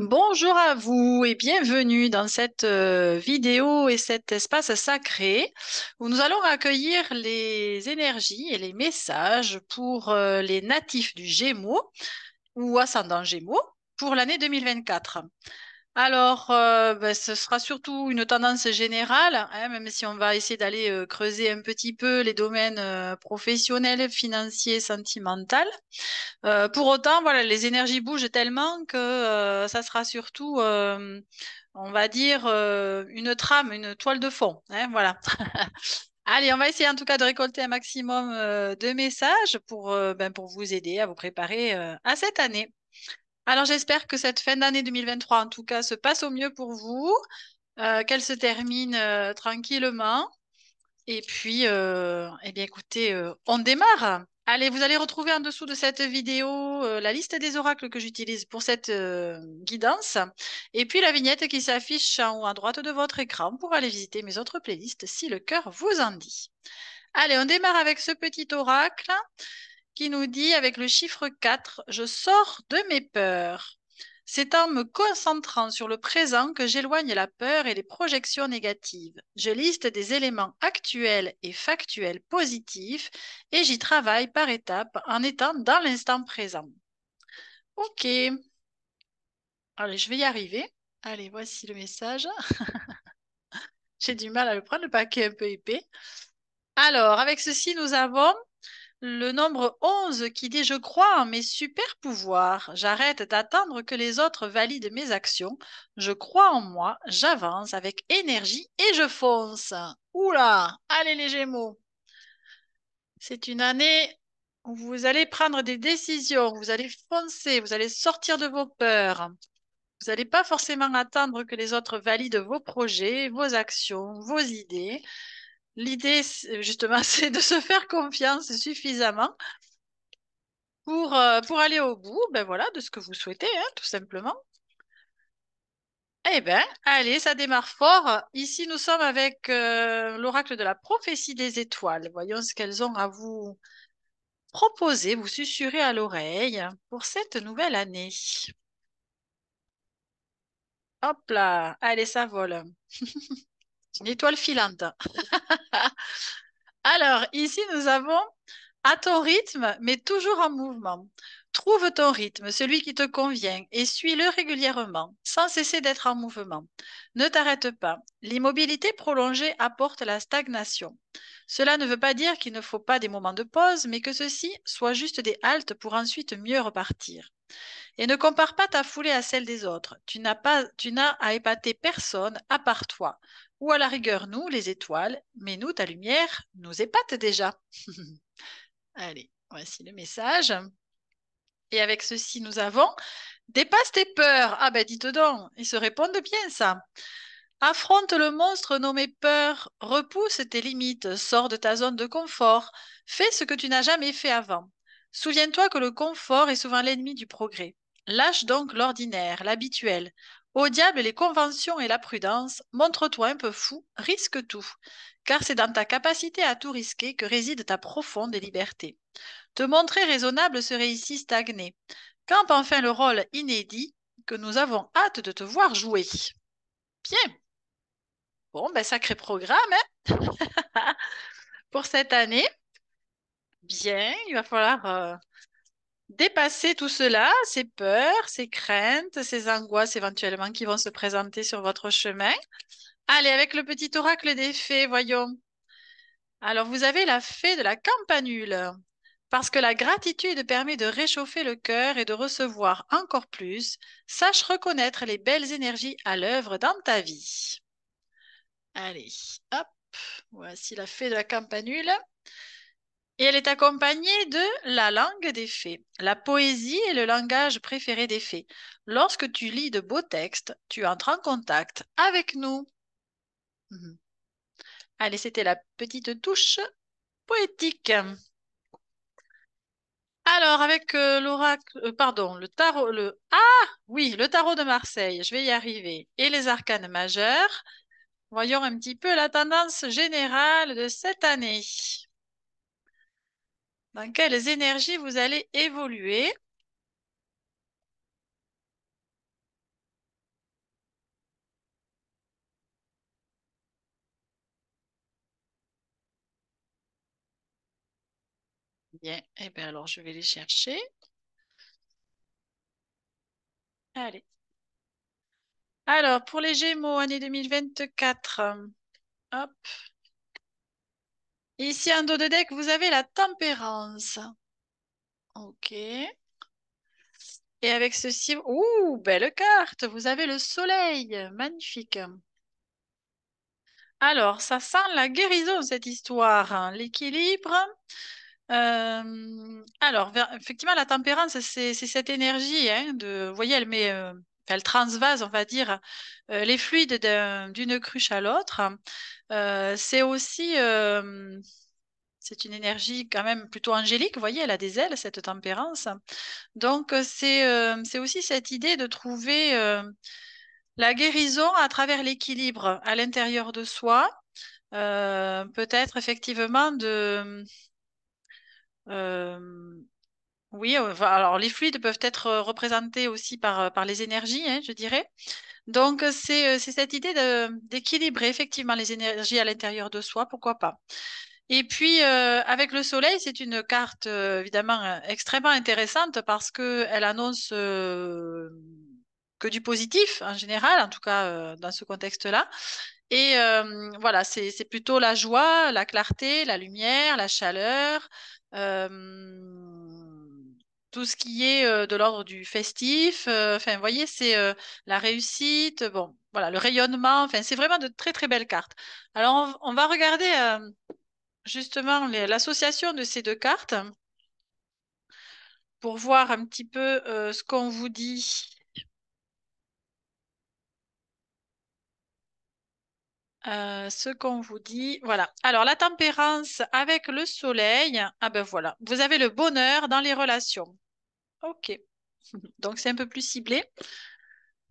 Bonjour à vous et bienvenue dans cette vidéo et cet espace sacré où nous allons accueillir les énergies et les messages pour les natifs du Gémeaux ou ascendant Gémeaux pour l'année 2024. Alors, ce sera surtout une tendance générale, hein, même si on va essayer d'aller creuser un petit peu les domaines professionnels, financiers, sentimentaux. Pour autant, voilà, les énergies bougent tellement que ça sera surtout, on va dire, une trame, une toile de fond, hein, voilà. Allez, on va essayer en tout cas de récolter un maximum de messages pour vous aider à vous préparer à cette année. Alors, j'espère que cette fin d'année 2023, en tout cas, se passe au mieux pour vous, qu'elle se termine tranquillement. Et puis, eh bien, écoutez, on démarre. Allez, vous allez retrouver en dessous de cette vidéo la liste des oracles que j'utilise pour cette guidance, et puis la vignette qui s'affiche en haut à droite de votre écran pour aller visiter mes autres playlists si le cœur vous en dit. Allez, on démarre avec ce petit oracle qui nous dit avec le chiffre 4, je sors de mes peurs. C'est en me concentrant sur le présent que j'éloigne la peur et les projections négatives. Je liste des éléments actuels et factuels positifs et j'y travaille par étapes en étant dans l'instant présent. Ok, allez, je vais y arriver. Allez, voici le message. J'ai du mal à le prendre, le paquet est un peu épais. Alors, avec ceci, nous avons le nombre 11 qui dit je crois en mes super pouvoirs. J'arrête d'attendre que les autres valident mes actions. Je crois en moi, j'avance avec énergie et je fonce. Oula, allez les Gémeaux. C'est une année où vous allez prendre des décisions, vous allez foncer, vous allez sortir de vos peurs. Vous n'allez pas forcément attendre que les autres valident vos projets, vos actions, vos idées. L'idée, justement, c'est de se faire confiance suffisamment pour aller au bout, ben voilà, de ce que vous souhaitez, hein, tout simplement. Eh bien, allez, ça démarre fort. Ici, nous sommes avec l'oracle de la prophétie des étoiles. Voyons ce qu'elles ont à vous proposer, vous susurrer à l'oreille pour cette nouvelle année. Hop là, allez, ça vole. C'est une étoile filante. Alors, ici, nous avons à ton rythme, mais toujours en mouvement. Trouve ton rythme, celui qui te convient, et suis-le régulièrement, sans cesser d'être en mouvement. Ne t'arrête pas. L'immobilité prolongée apporte la stagnation. Cela ne veut pas dire qu'il ne faut pas des moments de pause, mais que ceux-ci soient juste des haltes pour ensuite mieux repartir. Et ne compare pas ta foulée à celle des autres. Tu n'as à épater personne à part toi. Ou à la rigueur, nous, les étoiles, mais nous, ta lumière, nous épate déjà. Allez, voici le message. Et avec ceci, nous avons dépasse tes peurs. Ah ben dites donc, ils se répondent bien ça. Affronte le monstre nommé peur, repousse tes limites, sors de ta zone de confort, fais ce que tu n'as jamais fait avant. Souviens-toi que le confort est souvent l'ennemi du progrès. Lâche donc l'ordinaire, l'habituel. Au diable les conventions et la prudence, montre-toi un peu fou, risque tout, car c'est dans ta capacité à tout risquer que réside ta profonde liberté. Te montrer raisonnable serait ici stagner. Campe enfin le rôle inédit que nous avons hâte de te voir jouer. Bien, bon, ben sacré programme hein, pour cette année. Bien, il va falloir dépasser tout cela, ces peurs, ces craintes, ces angoisses éventuellement qui vont se présenter sur votre chemin. Allez, avec le petit oracle des fées, voyons. Alors, vous avez la fée de la campanule. Parce que la gratitude permet de réchauffer le cœur et de recevoir encore plus, sache reconnaître les belles énergies à l'œuvre dans ta vie. Allez, hop, voici la fée de la campanule. Et elle est accompagnée de la langue des fées. La poésie est le langage préféré des fées. Lorsque tu lis de beaux textes, tu entres en contact avec nous. Mhm. Allez, c'était la petite touche poétique. Alors, avec l'oracle, pardon, le tarot, oui, le tarot de Marseille, je vais y arriver, et les arcanes majeurs, voyons un petit peu la tendance générale de cette année. Dans quelles énergies vous allez évoluer? Bien. Eh bien, alors, je vais les chercher. Allez. Alors, pour les Gémeaux, année 2024. Hop. Ici, en dos de deck, vous avez la tempérance. Ok. Et avec ceci, ouh, belle carte. Vous avez le soleil. Magnifique. Alors, ça sent la guérison, cette histoire, hein. L'équilibre. Effectivement, la tempérance, c'est cette énergie, hein, vous voyez, elle transvase, on va dire, les fluides d'une cruche à l'autre. C'est aussi, c'est une énergie quand même plutôt angélique, vous voyez, elle a des ailes, cette tempérance. Donc, c'est aussi cette idée de trouver la guérison à travers l'équilibre à l'intérieur de soi. Peut-être effectivement euh, oui, alors les fluides peuvent être représentés aussi par les énergies, hein, je dirais. Donc, c'est cette idée d'équilibrer effectivement les énergies à l'intérieur de soi, pourquoi pas. Et puis, avec le soleil, c'est une carte évidemment extrêmement intéressante parce qu'elle annonce que du positif en général, en tout cas dans ce contexte-là. Et voilà, c'est plutôt la joie, la clarté, la lumière, la chaleur, euh, tout ce qui est de l'ordre du festif. Enfin, vous voyez, c'est la réussite, bon, voilà, le rayonnement. Enfin, c'est vraiment de très très belles cartes. Alors, on va regarder justement l'association de ces deux cartes pour voir un petit peu ce qu'on vous dit. Ce qu'on vous dit. Voilà. Alors, la tempérance avec le soleil. Ah ben voilà. Vous avez le bonheur dans les relations. OK. Donc, c'est un peu plus ciblé.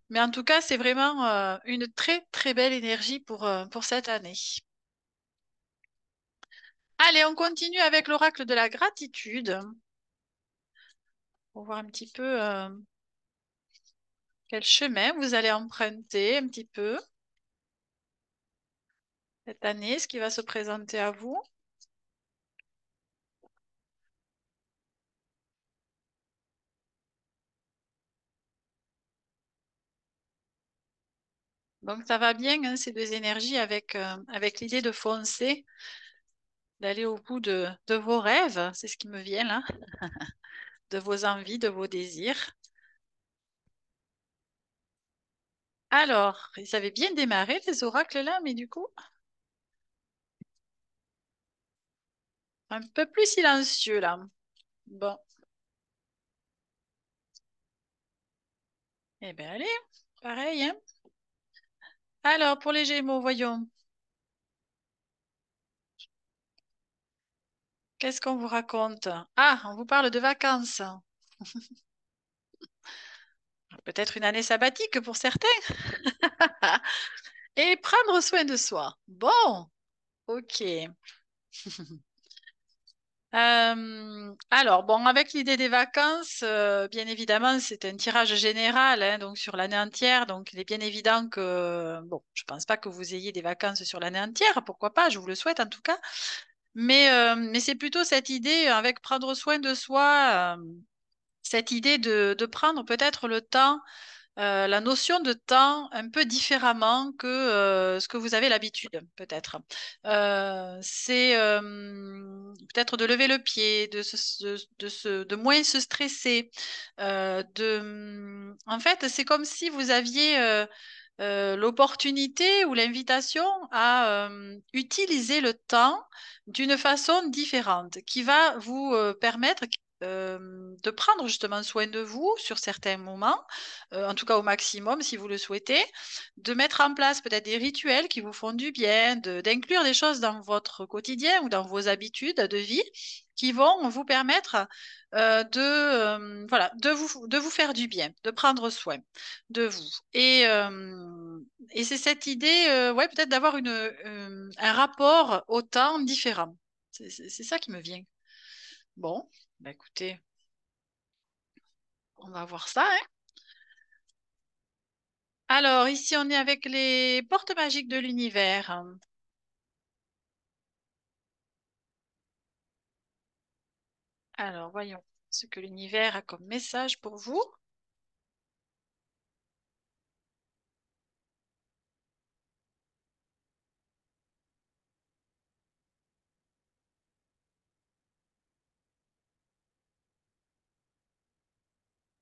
Mais en tout cas, c'est vraiment une très, très belle énergie pour cette année. Allez, on continue avec l'oracle de la gratitude. Pour voir un petit peu quel chemin vous allez emprunter un petit peu cette année, ce qui va se présenter à vous. Donc, ça va bien, hein, ces deux énergies avec l'idée de foncer, d'aller au bout de vos rêves. C'est ce qui me vient là, de vos envies, de vos désirs. Alors, ils avaient bien démarré, les oracles là, mais du coup, un peu plus silencieux là. Bon, eh bien, allez, pareil, hein. Alors, pour les Gémeaux, voyons, qu'est-ce qu'on vous raconte? Ah, on vous parle de vacances. Peut-être une année sabbatique pour certains. Et prendre soin de soi. Bon, ok. Alors, bon, avec l'idée des vacances, bien évidemment, c'est un tirage général, hein, donc sur l'année entière. Donc, il est bien évident que, bon, je pense pas que vous ayez des vacances sur l'année entière, pourquoi pas, je vous le souhaite en tout cas. Mais c'est plutôt cette idée, avec prendre soin de soi, cette idée de prendre peut-être le temps la notion de temps un peu différemment que ce que vous avez l'habitude, peut-être. C'est peut-être de lever le pied, de moins se stresser. En fait, c'est comme si vous aviez l'opportunité ou l'invitation à utiliser le temps d'une façon différente, qui va vous permettre de prendre justement soin de vous sur certains moments, en tout cas au maximum si vous le souhaitez, de mettre en place peut-être des rituels qui vous font du bien, d'inclure des choses dans votre quotidien ou dans vos habitudes de vie qui vont vous permettre voilà, de vous faire du bien, de prendre soin de vous. Et c'est cette idée, ouais, peut-être d'avoir un rapport au temps différent. C'est ça qui me vient. Bon, bah écoutez, on va voir ça, hein. Alors, ici, on est avec les portes magiques de l'univers. Alors, voyons ce que l'univers a comme message pour vous.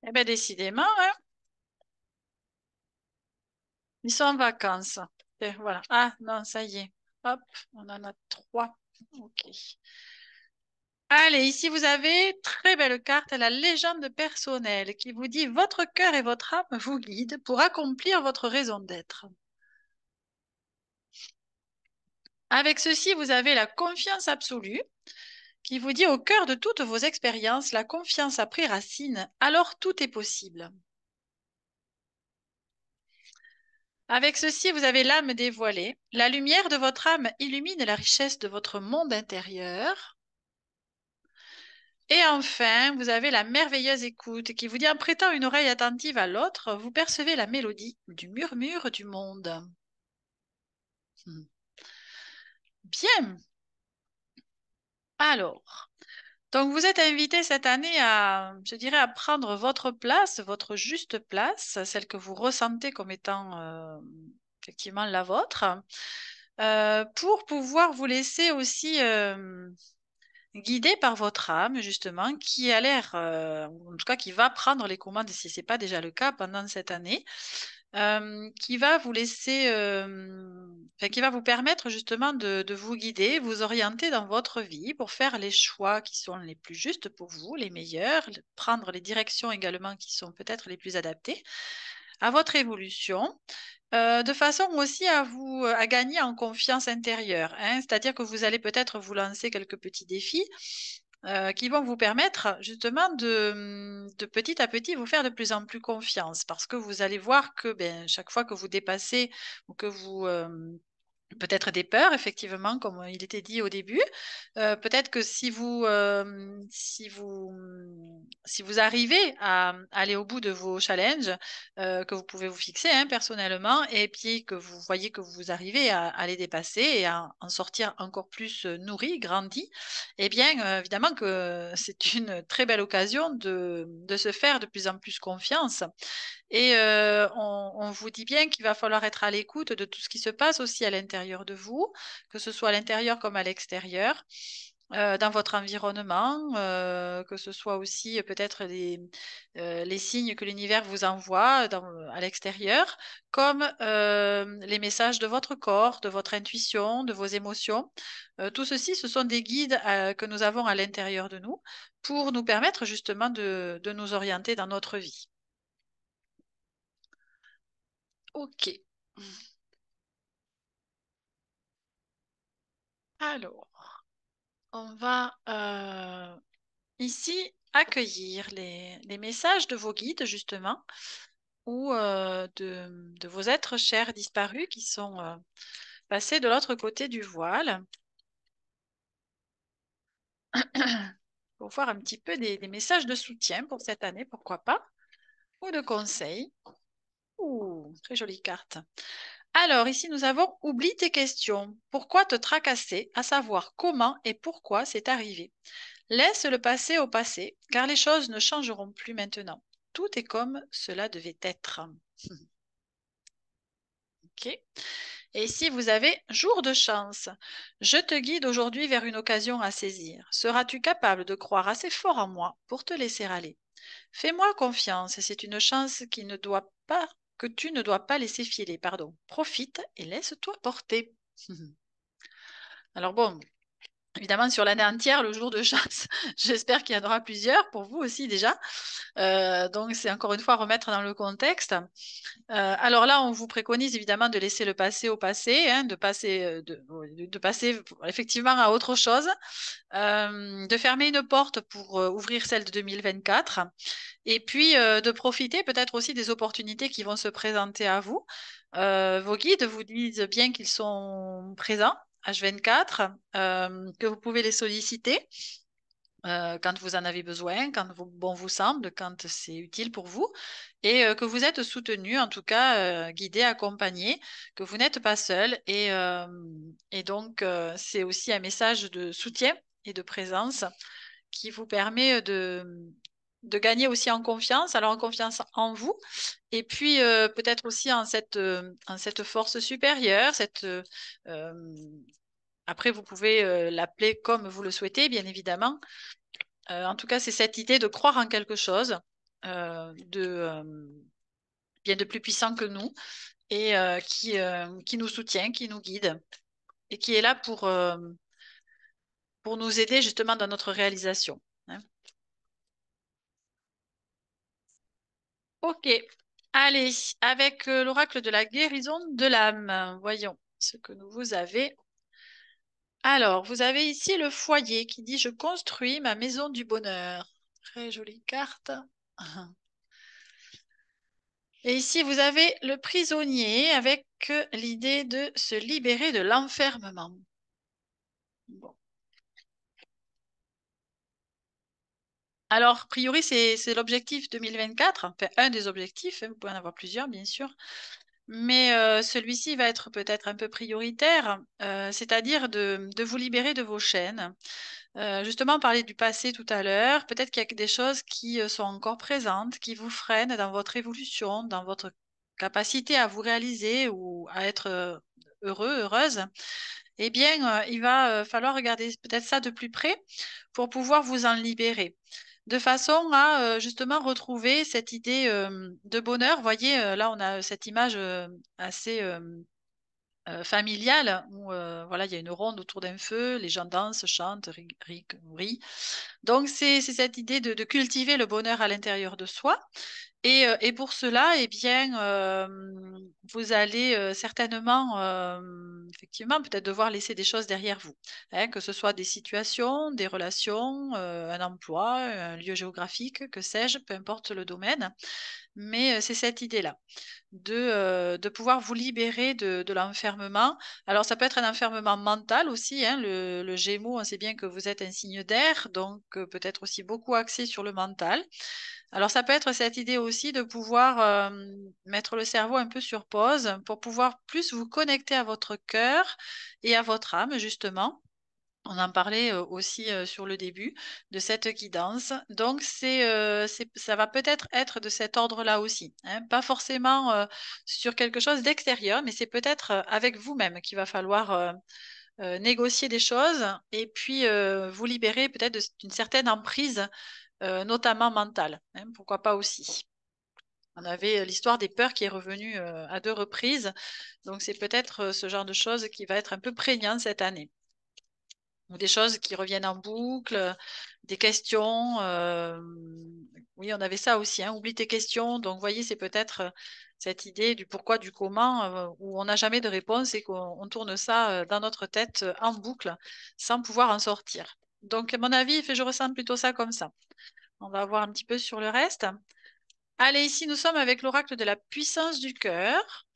Eh bien, décidément, hein, ils sont en vacances. Voilà. Ah, non, ça y est. Hop, on en a trois. OK. Allez, ici vous avez très belle carte, la légende personnelle qui vous dit votre cœur et votre âme vous guident pour accomplir votre raison d'être. Avec ceci, vous avez la confiance absolue qui vous dit au cœur de toutes vos expériences, la confiance a pris racine, alors tout est possible. Avec ceci, vous avez l'âme dévoilée. La lumière de votre âme illumine la richesse de votre monde intérieur. Et enfin, vous avez la merveilleuse écoute qui vous dit en prêtant une oreille attentive à l'autre, vous percevez la mélodie du murmure du monde. Hmm. Bien. Alors, donc vous êtes invité cette année à, je dirais, à prendre votre place, votre juste place, celle que vous ressentez comme étant effectivement la vôtre, pour pouvoir vous laisser aussi guidé par votre âme, justement, qui a l'air, en tout cas, qui va prendre les commandes, si ce n'est pas déjà le cas pendant cette année, qui va vous laisser, enfin, qui va vous permettre justement de vous guider, vous orienter dans votre vie pour faire les choix qui sont les plus justes pour vous, les meilleurs, prendre les directions également qui sont peut-être les plus adaptées à votre évolution. De façon aussi à vous à gagner en confiance intérieure, hein. C'est-à-dire que vous allez peut-être vous lancer quelques petits défis qui vont vous permettre justement de petit à petit vous faire de plus en plus confiance parce que vous allez voir que ben, chaque fois que vous dépassez ou que vous peut-être des peurs, effectivement, comme il était dit au début. Peut-être que si vous arrivez à aller au bout de vos challenges que vous pouvez vous fixer hein, personnellement, et puis que vous voyez que vous arrivez à les dépasser et à en sortir encore plus nourri, grandi, eh bien, évidemment que c'est une très belle occasion de se faire de plus en plus confiance et on vous dit bien qu'il va falloir être à l'écoute de tout ce qui se passe aussi à l'intérieur de vous, que ce soit à l'intérieur comme à l'extérieur, dans votre environnement, que ce soit aussi peut-être les signes que l'univers vous envoie à l'extérieur, comme les messages de votre corps, de votre intuition, de vos émotions. Tout ceci, ce sont des guides que nous avons à l'intérieur de nous pour nous permettre justement de nous orienter dans notre vie. Ok. Alors, on va ici accueillir les messages de vos guides, justement, ou de vos êtres chers disparus qui sont passés de l'autre côté du voile pour voir un petit peu des messages de soutien pour cette année, pourquoi pas, ou de conseils. Ouh, très jolie carte. Alors, ici, nous avons oublie tes questions. Pourquoi te tracasser, à savoir comment et pourquoi c'est arrivé. Laisse le passé au passé, car les choses ne changeront plus maintenant. Tout est comme cela devait être. Ok. Et ici, vous avez jour de chance. Je te guide aujourd'hui vers une occasion à saisir. Seras-tu capable de croire assez fort en moi pour te laisser aller? Fais-moi confiance, c'est une chance que tu ne dois pas laisser filer, pardon. Profite et laisse-toi porter. Alors bon, évidemment, sur l'année entière, le jour de chance, j'espère qu'il y en aura plusieurs pour vous aussi déjà. Donc, c'est encore une fois remettre dans le contexte. Alors là, on vous préconise évidemment de laisser le passé au passé, hein, de passer effectivement à autre chose, de fermer une porte pour ouvrir celle de 2024, et puis de profiter peut-être aussi des opportunités qui vont se présenter à vous. Vos guides vous disent bien qu'ils sont présents. H24, que vous pouvez les solliciter quand vous en avez besoin, bon vous semble, quand c'est utile pour vous, et que vous êtes soutenu, en tout cas guidé, accompagné, que vous n'êtes pas seul. Et donc, c'est aussi un message de soutien et de présence qui vous permet de gagner aussi en confiance, alors en confiance en vous, et puis peut-être aussi en cette force supérieure, euh, après vous pouvez l'appeler comme vous le souhaitez, bien évidemment. En tout cas, c'est cette idée de croire en quelque chose, bien de plus puissant que nous, et qui nous soutient, qui nous guide, et qui est là pour nous aider justement dans notre réalisation, hein. Ok, allez, avec l'oracle de la guérison de l'âme, voyons ce que nous vous avez. Alors, vous avez ici le foyer qui dit: Je construis ma maison du bonheur. Très jolie carte. Et ici, vous avez le prisonnier avec l'idée de se libérer de l'enfermement. Bon. Alors, a priori, c'est l'objectif 2024, enfin un des objectifs, hein, vous pouvez en avoir plusieurs, bien sûr. Mais celui-ci va être peut-être un peu prioritaire, c'est-à-dire de vous libérer de vos chaînes. Justement, on parlait du passé tout à l'heure. Peut-être qu'il y a des choses qui sont encore présentes, qui vous freinent dans votre évolution, dans votre capacité à vous réaliser ou à être heureux, heureuse. Eh bien, il va falloir regarder peut-être ça de plus près pour pouvoir vous en libérer, de façon à justement retrouver cette idée de bonheur. Vous voyez, là, on a cette image assez familiale où voilà, il y a une ronde autour d'un feu, les gens dansent, chantent, rient. Donc, c'est cette idée de cultiver le bonheur à l'intérieur de soi. Et pour cela, eh bien, vous allez certainement, effectivement, peut-être devoir laisser des choses derrière vous, hein, que ce soit des situations, des relations, un emploi, un lieu géographique, que sais-je, peu importe le domaine. Mais c'est cette idée-là de pouvoir vous libérer de l'enfermement. Alors, ça peut être un enfermement mental aussi, hein, le Gémeaux, on sait bien que vous êtes un signe d'air, donc peut-être aussi beaucoup axé sur le mental. Alors, ça peut être cette idée aussi de pouvoir mettre le cerveau un peu sur pause pour pouvoir plus vous connecter à votre cœur et à votre âme, justement. On en parlait aussi sur le début de cette guidance. Donc, ça va peut-être être de cet ordre-là aussi, hein. Pas forcément sur quelque chose d'extérieur, mais c'est peut-être avec vous-même qu'il va falloir négocier des choses et puis vous libérer peut-être d'une certaine emprise, notamment mentale, hein, pourquoi pas aussi. On avait l'histoire des peurs qui est revenue à deux reprises. Donc, c'est peut-être ce genre de choses qui va être un peu prégnant cette année, ou des choses qui reviennent en boucle, des questions. Oui, on avait ça aussi, hein, oublie tes questions. Donc, vous voyez, c'est peut-être cette idée du pourquoi, du comment, où on n'a jamais de réponse et qu'on tourne ça dans notre tête en boucle sans pouvoir en sortir. Donc, à mon avis, je ressens plutôt ça comme ça. On va voir un petit peu sur le reste. Allez, ici, nous sommes avec l'oracle de la puissance du cœur.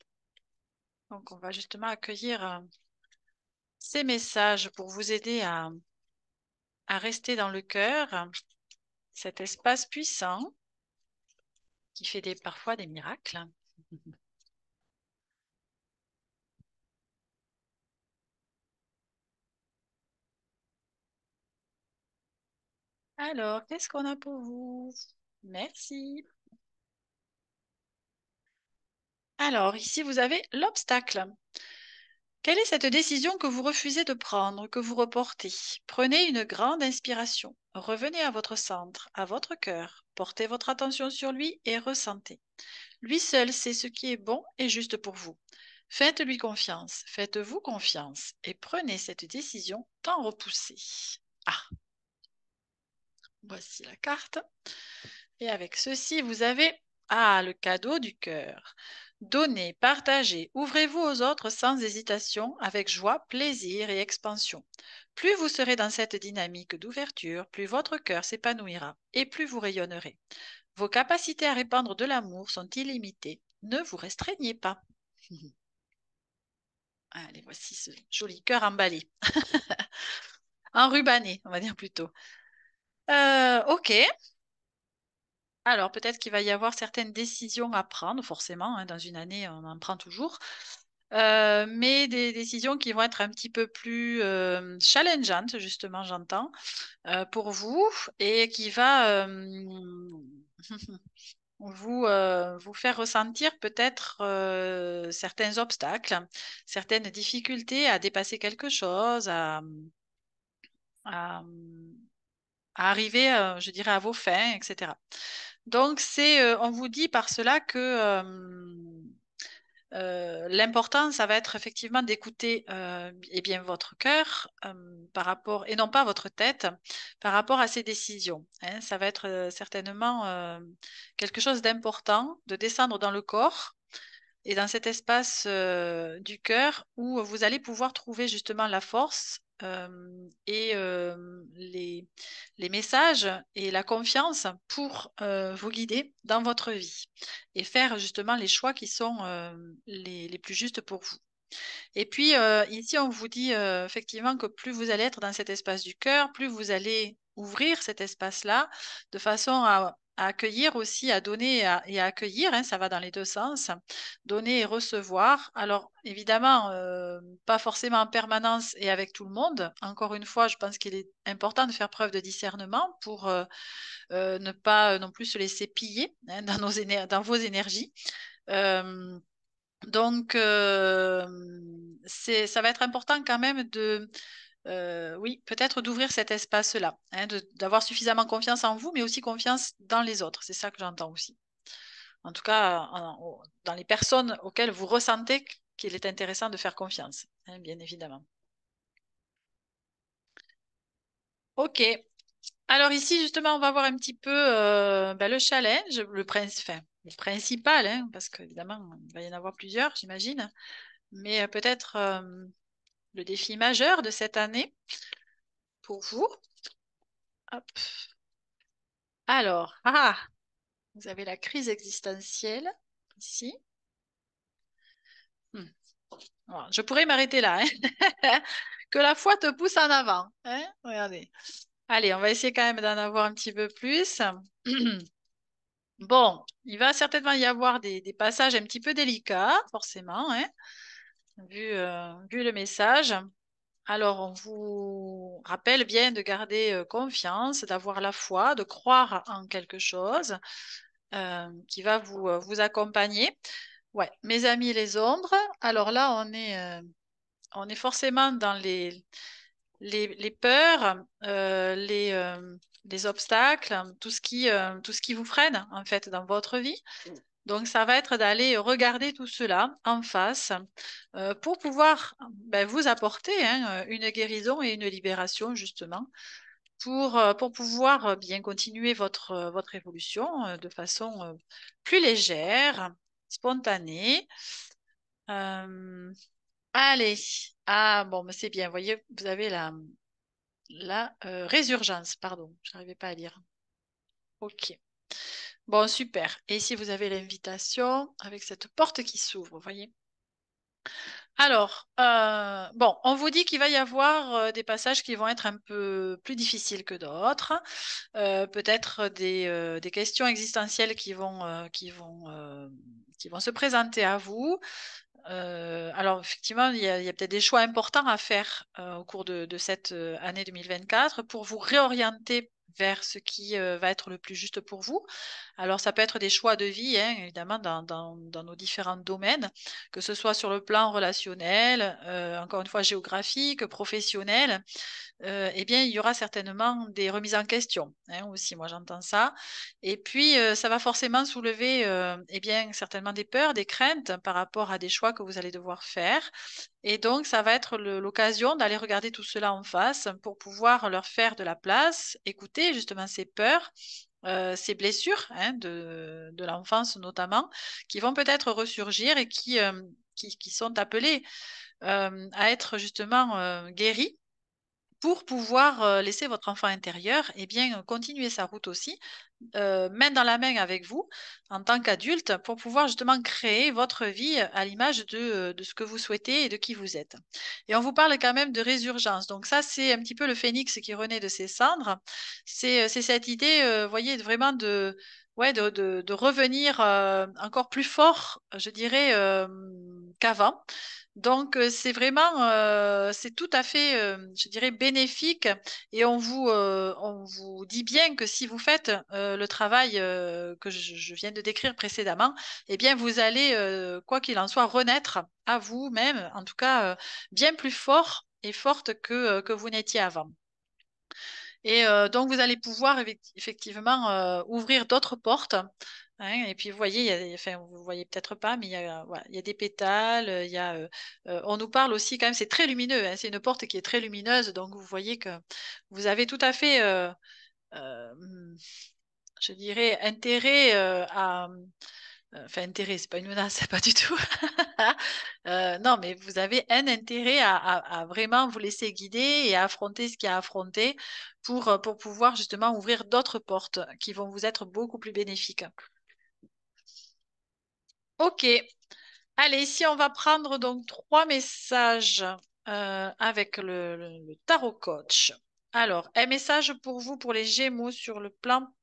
Donc, on va justement accueillir ces messages pour vous aider à rester dans le cœur, cet espace puissant qui fait parfois des miracles. Alors, qu'est-ce qu'on a pour vous? Merci. Alors, ici, vous avez l'obstacle. Quelle est cette décision que vous refusez de prendre, que vous reportez? Prenez une grande inspiration. Revenez à votre centre, à votre cœur. Portez votre attention sur lui et ressentez. Lui seul sait ce qui est bon et juste pour vous. Faites-lui confiance, faites-vous confiance et prenez cette décision tant repoussée. Ah, voici la carte. Et avec ceci, vous avez le cadeau du cœur. Donnez, partagez, ouvrez-vous aux autres sans hésitation, avec joie, plaisir et expansion. Plus vous serez dans cette dynamique d'ouverture, plus votre cœur s'épanouira et plus vous rayonnerez. Vos capacités à répandre de l'amour sont illimitées. Ne vous restreignez pas. Allez, voici ce joli cœur emballé. Enrubanné, on va dire plutôt. Ok. Alors, peut-être qu'il va y avoir certaines décisions à prendre, forcément, hein, dans une année, on en prend toujours. mais des décisions qui vont être un petit peu plus challengeantes, justement, j'entends, pour vous, et qui va vous faire ressentir peut-être certains obstacles, certaines difficultés à dépasser quelque chose, à, à arriver, je dirais, à vos fins, etc. Donc, on vous dit par cela que l'important, ça va être effectivement d'écouter eh bien votre cœur par rapport, et non pas votre tête, par rapport à ces décisions. Hein. Ça va être certainement quelque chose d'important de descendre dans le corps et dans cet espace du cœur où vous allez pouvoir trouver justement la force et les messages et la confiance pour vous guider dans votre vie et faire justement les choix qui sont les plus justes pour vous. Et puis ici, on vous dit effectivement que plus vous allez être dans cet espace du cœur, plus vous allez ouvrir cet espace-là de façon à accueillir aussi, à donner et à accueillir, hein, ça va dans les deux sens, donner et recevoir. Alors évidemment, pas forcément en permanence et avec tout le monde. Encore une fois, je pense qu'il est important de faire preuve de discernement pour ne pas non plus se laisser piller hein, dans vos énergies. Euh, donc, ça va être important quand même oui, peut-être d'ouvrir cet espace-là, hein, d'avoir suffisamment confiance en vous, mais aussi confiance dans les autres. C'est ça que j'entends aussi. En tout cas, dans les personnes auxquelles vous ressentez qu'il est intéressant de faire confiance, hein, bien évidemment. OK. Alors ici, justement, on va voir un petit peu ben, le challenge, enfin, le principal, hein, parce qu'évidemment, il va y en avoir plusieurs, j'imagine, mais peut-être le défi majeur de cette année pour vous. Hop. Alors, vous avez la crise existentielle ici. Hmm. Alors, je pourrais m'arrêter là. Hein. Que la foi te pousse en avant. Hein. Regardez. Allez, on va essayer quand même d'en avoir un petit peu plus. Bon, il va certainement y avoir des passages un petit peu délicats, forcément, hein, vu le message. Alors, on vous rappelle bien de garder confiance, d'avoir la foi, de croire en quelque chose qui va vous accompagner. Ouais, mes amis les ombres. Alors là, on est forcément dans les peurs, les obstacles, tout ce qui vous freine en fait dans votre vie. Donc, ça va être d'aller regarder tout cela en face pour pouvoir ben, vous apporter hein, une guérison et une libération, justement, pour pouvoir bien continuer votre évolution de façon plus légère, spontanée. Euh, allez, bon, mais c'est bien, vous voyez, vous avez la résurgence, pardon, je n'arrivais pas à lire. Ok. Bon, super. Et ici, vous avez l'invitation avec cette porte qui s'ouvre, vous voyez. Alors, bon, on vous dit qu'il va y avoir des passages qui vont être un peu plus difficiles que d'autres. Peut-être des questions existentielles qui vont se présenter à vous. Alors, effectivement, il y a peut-être des choix importants à faire au cours de cette année 2024 pour vous réorienter vers ce qui va être le plus juste pour vous. Alors, ça peut être des choix de vie, hein, évidemment, dans nos différents domaines, que ce soit sur le plan relationnel, encore une fois géographique, professionnel eh bien, il y aura certainement des remises en question hein, aussi, moi j'entends ça. Et puis, ça va forcément soulever eh bien, certainement des peurs, des craintes par rapport à des choix que vous allez devoir faire. Et donc, ça va être l'occasion d'aller regarder tout cela en face pour pouvoir leur faire de la place, écouter justement ces peurs. Ces blessures hein, de l'enfance notamment, qui vont peut-être ressurgir et qui sont appelées à être justement guéries pour pouvoir laisser votre enfant intérieur eh bien, continuer sa route aussi, main dans la main avec vous en tant qu'adulte pour pouvoir justement créer votre vie à l'image de ce que vous souhaitez et de qui vous êtes. Et on vous parle quand même de résurgence. Donc ça, c'est un petit peu le phénix qui renaît de ses cendres. C'est cette idée, voyez, vraiment ouais, de revenir encore plus fort, je dirais, qu'avant Donc, c'est vraiment, c'est tout à fait, je dirais, bénéfique. Et on vous dit bien que si vous faites le travail que je viens de décrire précédemment, eh bien, vous allez, quoi qu'il en soit, renaître à vous-même, en tout cas, bien plus fort et forte que vous n'étiez avant. Et donc, vous allez pouvoir effectivement ouvrir d'autres portes. Hein. Et puis, vous voyez, enfin, vous voyez peut-être pas, mais voilà, il y a des pétales. On nous parle aussi quand même, c'est très lumineux. Hein. C'est une porte qui est très lumineuse. Donc, vous voyez que vous avez tout à fait, euh, je dirais, intérêt à. Enfin, intérêt, c'est pas une menace, pas du tout. Non, mais vous avez un intérêt à vraiment vous laisser guider et à affronter ce qu'il y a à affronter pour pouvoir justement ouvrir d'autres portes qui vont vous être beaucoup plus bénéfiques. Ok, allez, ici on va prendre donc trois messages avec le tarot coach. Alors, un message pour vous, pour les Gémeaux sur le plan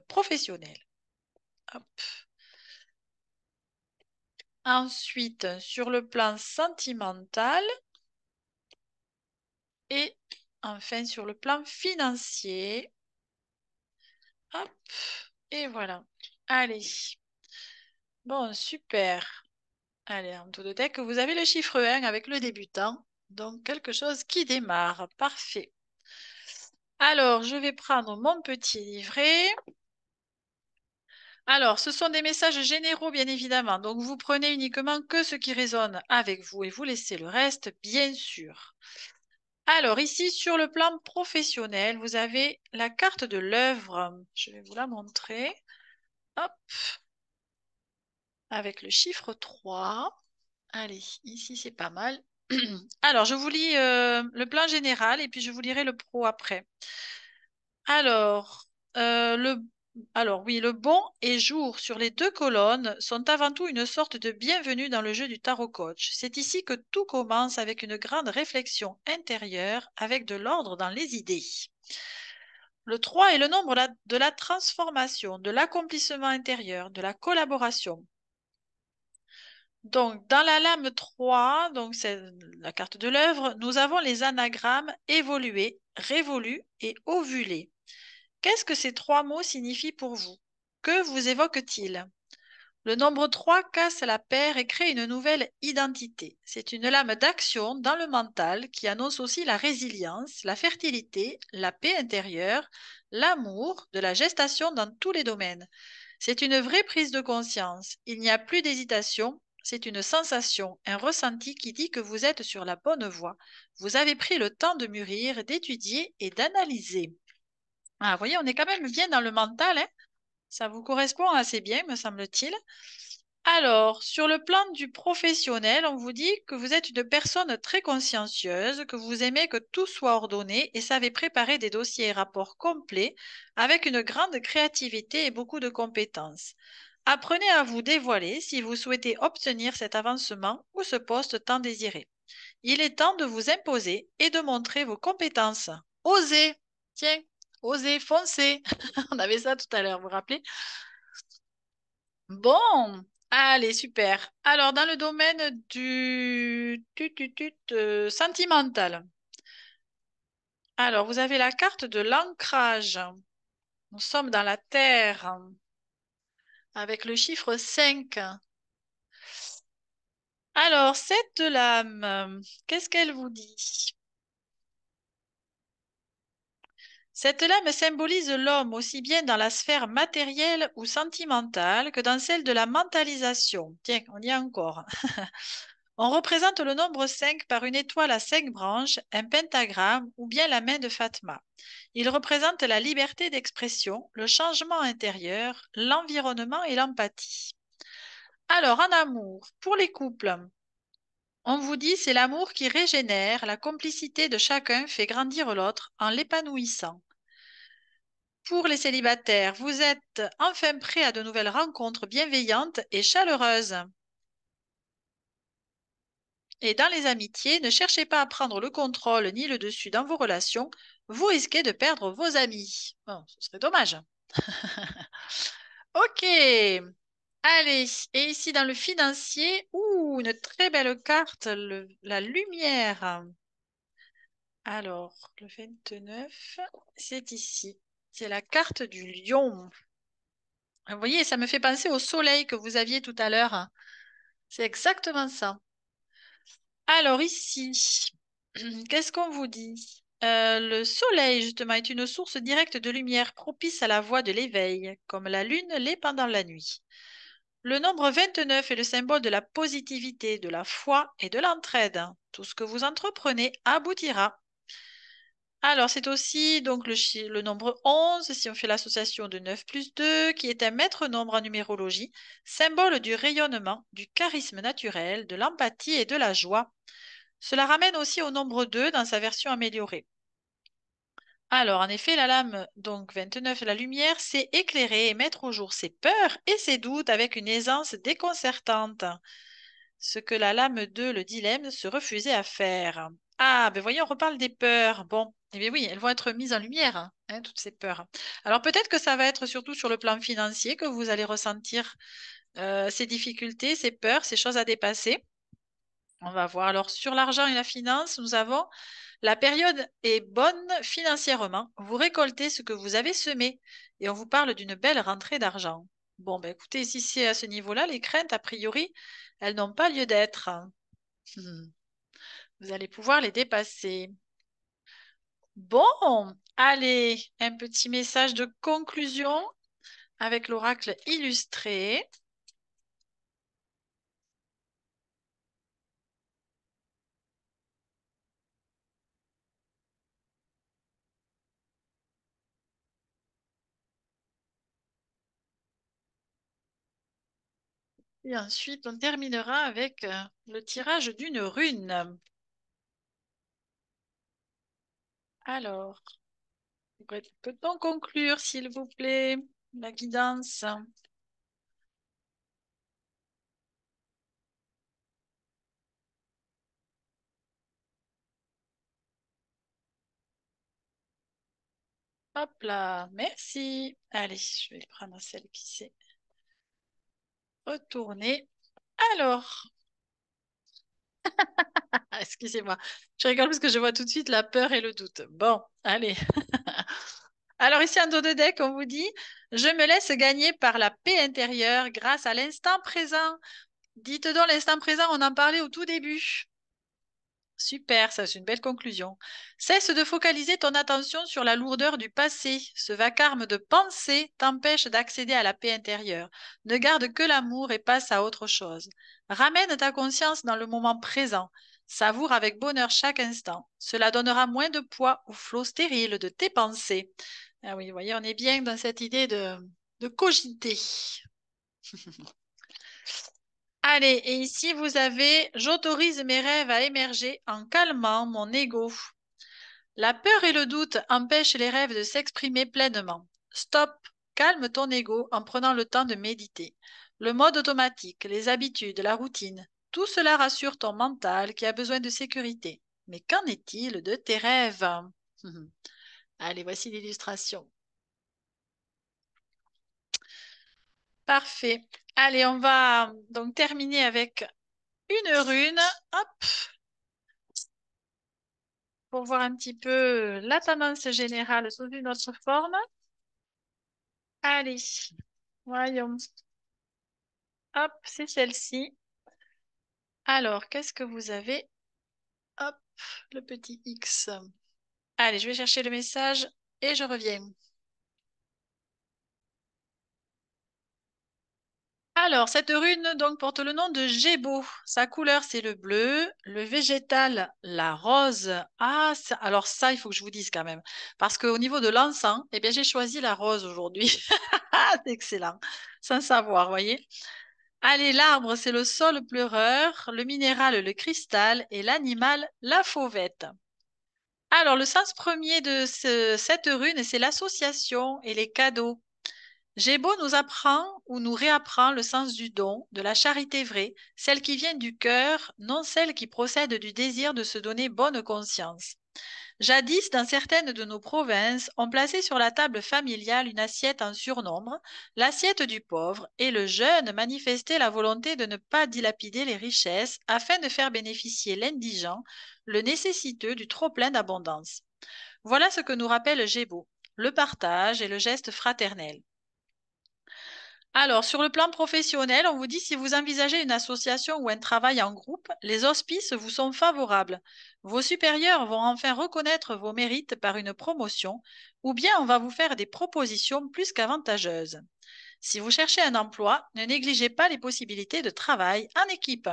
professionnel. Hop. Ensuite, sur le plan sentimental et enfin sur le plan financier. Hop, et voilà. Allez. Bon, super. Allez, en tout de deck, vous avez le chiffre 1 avec le débutant. Donc, quelque chose qui démarre. Parfait. Alors, je vais prendre mon petit livret. Alors, ce sont des messages généraux, bien évidemment. Donc, vous prenez uniquement que ce qui résonne avec vous et vous laissez le reste, bien sûr. Alors, ici, sur le plan professionnel, vous avez la carte de l'œuvre. Je vais vous la montrer. Hop, avec le chiffre 3. Allez, ici, c'est pas mal. Alors, je vous lis le plan général et puis je vous lirai le pro après. Alors, alors, oui, le bon et jour sur les deux colonnes sont avant tout une sorte de bienvenue dans le jeu du tarot coach. C'est ici que tout commence avec une grande réflexion intérieure, avec de l'ordre dans les idées. Le 3 est le nombre de la transformation, de l'accomplissement intérieur, de la collaboration. Donc, dans la lame 3, donc c'est la carte de l'œuvre, nous avons les anagrammes évoluer, révolu et ovulé. Qu'est-ce que ces trois mots signifient pour vous? Que vous évoquent-ils? Le nombre 3 casse la paire et crée une nouvelle identité. C'est une lame d'action dans le mental qui annonce aussi la résilience, la fertilité, la paix intérieure, l'amour, de la gestation dans tous les domaines. C'est une vraie prise de conscience. Il n'y a plus d'hésitation. C'est une sensation, un ressenti qui dit que vous êtes sur la bonne voie. Vous avez pris le temps de mûrir, d'étudier et d'analyser. Ah, vous voyez, on est quand même bien dans le mental, hein. Ça vous correspond assez bien, me semble-t-il. Alors, sur le plan du professionnel, on vous dit que vous êtes une personne très consciencieuse, que vous aimez que tout soit ordonné et savez préparer des dossiers et rapports complets avec une grande créativité et beaucoup de compétences. Apprenez à vous dévoiler si vous souhaitez obtenir cet avancement ou ce poste tant désiré. Il est temps de vous imposer et de montrer vos compétences. Osez, tiens, osez, foncez. On avait ça tout à l'heure, vous vous rappelez? Bon, allez, super. Alors, dans le domaine du sentimental, alors vous avez la carte de l'ancrage. Nous sommes dans la terre avec le chiffre 5. Alors, cette lame, qu'est-ce qu'elle vous dit? Cette lame symbolise l'homme aussi bien dans la sphère matérielle ou sentimentale que dans celle de la mentalisation. Tiens, on y est encore. On représente le nombre 5 par une étoile à 5 branches, un pentagramme ou bien la main de Fatma. Il représente la liberté d'expression, le changement intérieur, l'environnement et l'empathie. Alors, en amour, pour les couples, on vous dit c'est l'amour qui régénère, la complicité de chacun fait grandir l'autre en l'épanouissant. Pour les célibataires, vous êtes enfin prêts à de nouvelles rencontres bienveillantes et chaleureuses. Et dans les amitiés, ne cherchez pas à prendre le contrôle ni le dessus dans vos relations, vous risquez de perdre vos amis. Bon, ce serait dommage. Ok. Allez, et ici dans le financier, une très belle carte, la lumière. Alors, le 29, c'est ici. C'est la carte du lion. Vous voyez, ça me fait penser au soleil que vous aviez tout à l'heure. C'est exactement ça. Alors ici, qu'est-ce qu'on vous dit? Le soleil, justement, est une source directe de lumière propice à la voie de l'éveil, comme la lune l'est pendant la nuit. Le nombre 29 est le symbole de la positivité, de la foi et de l'entraide. Tout ce que vous entreprenez aboutira. Alors, c'est aussi donc le nombre 11, si on fait l'association de 9 plus 2, qui est un maître nombre en numérologie, symbole du rayonnement, du charisme naturel, de l'empathie et de la joie. Cela ramène aussi au nombre 2 dans sa version améliorée. Alors, en effet, la lame, donc 29, la lumière, c'est éclairer et mettre au jour ses peurs et ses doutes avec une aisance déconcertante. Ce que la lame 2, le dilemme, se refusait à faire. Ah, ben voyons, on reparle des peurs. Bon, eh bien oui, elles vont être mises en lumière, hein, toutes ces peurs. Alors peut-être que ça va être surtout sur le plan financier que vous allez ressentir ces difficultés, ces peurs, ces choses à dépasser. On va voir. Alors sur l'argent et la finance, nous avons la période est bonne financièrement. Vous récoltez ce que vous avez semé et on vous parle d'une belle rentrée d'argent. Bon, ben écoutez, si c'est à ce niveau-là, les craintes, a priori, elles n'ont pas lieu d'être. Hmm. Vous allez pouvoir les dépasser. Bon, allez, un petit message de conclusion avec l'oracle illustré. Et ensuite, on terminera avec le tirage d'une rune. Alors, peut-on conclure, s'il vous plaît, la guidance? Hop là, merci. Allez, je vais prendre celle qui s'est retournée. Alors, excusez-moi, je rigole parce que je vois tout de suite la peur et le doute. Bon, allez. Alors ici, en dos de deck, on vous dit, je me laisse gagner par la paix intérieure grâce à l'instant présent. Dites donc l'instant présent, on en parlait au tout début. Super, ça c'est une belle conclusion. Cesse de focaliser ton attention sur la lourdeur du passé. Ce vacarme de pensée t'empêche d'accéder à la paix intérieure. Ne garde que l'amour et passe à autre chose. Ramène ta conscience dans le moment présent. Savoure avec bonheur chaque instant. Cela donnera moins de poids au flot stérile de tes pensées. Ah oui, vous voyez, on est bien dans cette idée de cogiter. Allez, et ici vous avez j'autorise mes rêves à émerger en calmant mon ego. La peur et le doute empêchent les rêves de s'exprimer pleinement. Stop, calme ton ego en prenant le temps de méditer. Le mode automatique, les habitudes, la routine, tout cela rassure ton mental qui a besoin de sécurité. Mais qu'en est-il de tes rêves? Allez, voici l'illustration. Parfait. Allez, on va donc terminer avec une rune. Hop, pour voir un petit peu la tendance générale sous une autre forme. Allez, voyons. Hop, c'est celle-ci. Alors, qu'est-ce que vous avez? Hop, le petit X. Allez, je vais chercher le message et je reviens. Alors, cette rune donc porte le nom de Gébo. Sa couleur, c'est le bleu. Le végétal, la rose. Ah, alors ça, il faut que je vous dise quand même. Parce qu'au niveau de l'encens, eh bien, j'ai choisi la rose aujourd'hui. C'est excellent. Sans savoir, voyez. Allez, l'arbre, c'est le sol pleureur. Le minéral, le cristal. Et l'animal, la fauvette. Alors, le sens premier de cette rune, c'est l'association et les cadeaux. Gébo nous apprend ou nous réapprend le sens du don, de la charité vraie, celle qui vient du cœur, non celle qui procède du désir de se donner bonne conscience. Jadis, dans certaines de nos provinces, on plaçait sur la table familiale une assiette en surnombre, l'assiette du pauvre, et le jeune manifestait la volonté de ne pas dilapider les richesses afin de faire bénéficier l'indigent, le nécessiteux du trop-plein d'abondance. Voilà ce que nous rappelle Gébaud, le partage et le geste fraternel. Alors, sur le plan professionnel, on vous dit si vous envisagez une association ou un travail en groupe, les auspices vous sont favorables. Vos supérieurs vont enfin reconnaître vos mérites par une promotion, ou bien on va vous faire des propositions plus qu'avantageuses. Si vous cherchez un emploi, ne négligez pas les possibilités de travail en équipe.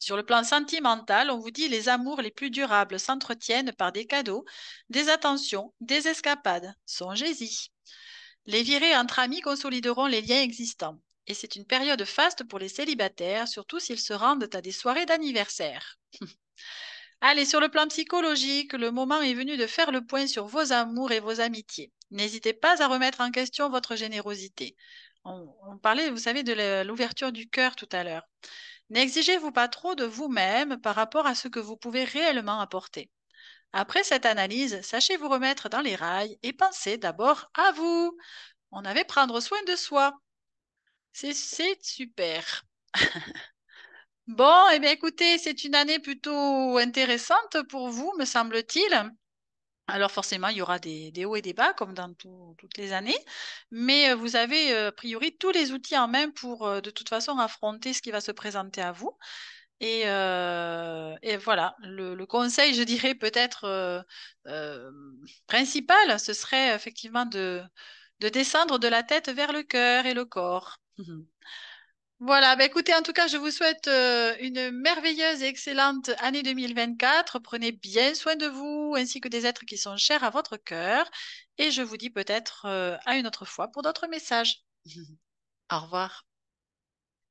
Sur le plan sentimental, on vous dit les amours les plus durables s'entretiennent par des cadeaux, des attentions, des escapades. Songez-y. Les virées entre amis consolideront les liens existants. Et c'est une période faste pour les célibataires, surtout s'ils se rendent à des soirées d'anniversaire. Allez, sur le plan psychologique, le moment est venu de faire le point sur vos amours et vos amitiés. N'hésitez pas à remettre en question votre générosité. On parlait, vous savez, de l'ouverture du cœur tout à l'heure. N'exigez-vous pas trop de vous-même par rapport à ce que vous pouvez réellement apporter. Après cette analyse, sachez vous remettre dans les rails et pensez d'abord à vous. On avait prendre soin de soi. C'est super. Bon, eh bien, écoutez, c'est une année plutôt intéressante pour vous, me semble-t-il. Alors forcément, il y aura des hauts et des bas, comme dans toutes les années, mais vous avez a priori tous les outils en main pour de toute façon affronter ce qui va se présenter à vous. Et voilà, le conseil, je dirais peut-être euh, principal, ce serait effectivement de descendre de la tête vers le cœur et le corps. Voilà, bah écoutez, en tout cas, je vous souhaite une merveilleuse et excellente année 2024. Prenez bien soin de vous ainsi que des êtres qui sont chers à votre cœur. Et je vous dis peut-être à une autre fois pour d'autres messages. Au revoir.